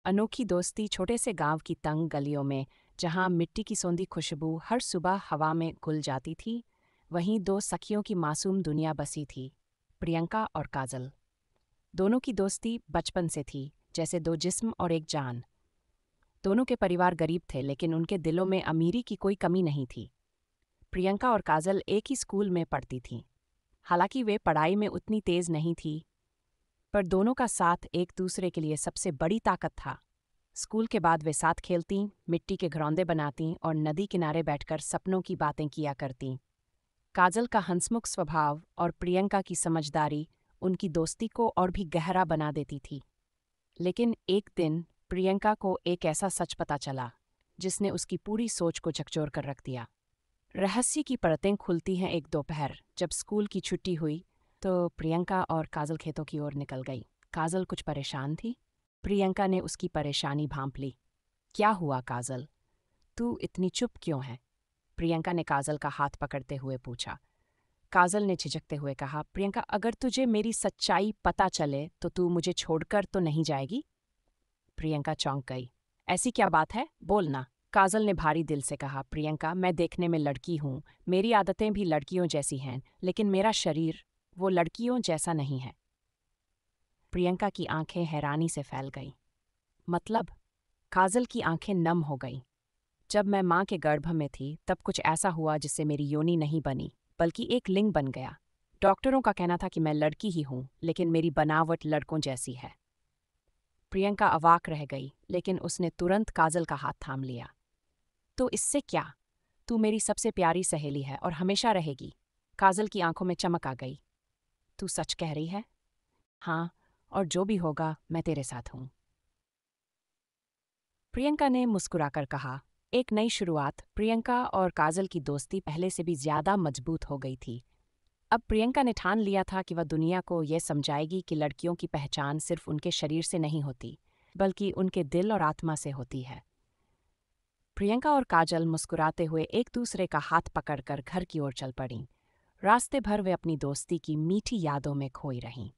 अनोखी दोस्ती छोटे से गांव की तंग गलियों में, जहां मिट्टी की सौंधी खुशबू हर सुबह हवा में घुल जाती थी, वहीं दो सखियों की मासूम दुनिया बसी थी, प्रियंका और काजल। दोनों की दोस्ती बचपन से थी, जैसे दो जिस्म और एक जान। दोनों के परिवार गरीब थे, लेकिन उनके दिलों में अमीरी की कोई कमी नहीं थी। प्रियंका और काजल एक ही स्कूल में पढ़ती थीं। हालांकि वे पढ़ाई में उतनी तेज नहीं थी, पर दोनों का साथ एक दूसरे के लिए सबसे बड़ी ताकत था। स्कूल के बाद वे साथ खेलतीं, मिट्टी के घरौंदे बनातीं और नदी किनारे बैठकर सपनों की बातें किया करतीं। काजल का हंसमुख स्वभाव और प्रियंका की समझदारी उनकी दोस्ती को और भी गहरा बना देती थी। लेकिन एक दिन प्रियंका को एक ऐसा सच पता चला, जिसने उसकी पूरी सोच को झकझोर कर रख दिया। रहस्य की परतें खुलती हैं एक दोपहर, जब स्कूल की छुट्टी हुई तो प्रियंका और काजल खेतों की ओर निकल गई। काजल कुछ परेशान थी। प्रियंका ने उसकी परेशानी भांप ली। क्या हुआ काजल? तू इतनी चुप क्यों है? प्रियंका ने काजल का हाथ पकड़ते हुए पूछा। काजल ने झिझकते हुए कहा, प्रियंका, अगर तुझे मेरी सच्चाई पता चले तो तू मुझे छोड़कर तो नहीं जाएगी? प्रियंका चौंक गई। ऐसी क्या बात है, बोलना। काजल ने भारी दिल से कहा, प्रियंका, मैं देखने में लड़की हूँ, मेरी आदतें भी लड़कियों जैसी हैं, लेकिन मेरा शरीर वो लड़कियों जैसा नहीं है। प्रियंका की आंखें हैरानी से फैल गईं। मतलब? काजल की आंखें नम हो गईं। जब मैं माँ के गर्भ में थी, तब कुछ ऐसा हुआ जिससे मेरी योनि नहीं बनी, बल्कि एक लिंग बन गया। डॉक्टरों का कहना था कि मैं लड़की ही हूँ, लेकिन मेरी बनावट लड़कों जैसी है। प्रियंका अवाक रह गई, लेकिन उसने तुरंत काजल का हाथ थाम लिया। तो इससे क्या? तू मेरी सबसे प्यारी सहेली है और हमेशा रहेगी। काजल की आंखों में चमक आ गई। तू सच कह रही है? हाँ, और जो भी होगा मैं तेरे साथ हूँ। प्रियंका ने मुस्कुराकर कहा। एक नई शुरुआत। प्रियंका और काजल की दोस्ती पहले से भी ज्यादा मजबूत हो गई थी। अब प्रियंका ने ठान लिया था कि वह दुनिया को यह समझाएगी कि लड़कियों की पहचान सिर्फ उनके शरीर से नहीं होती, बल्कि उनके दिल और आत्मा से होती है। प्रियंका और काजल मुस्कुराते हुए एक दूसरे का हाथ पकड़कर घर की ओर चल पड़ीं। रास्ते भर वे अपनी दोस्ती की मीठी यादों में खोई रहीं।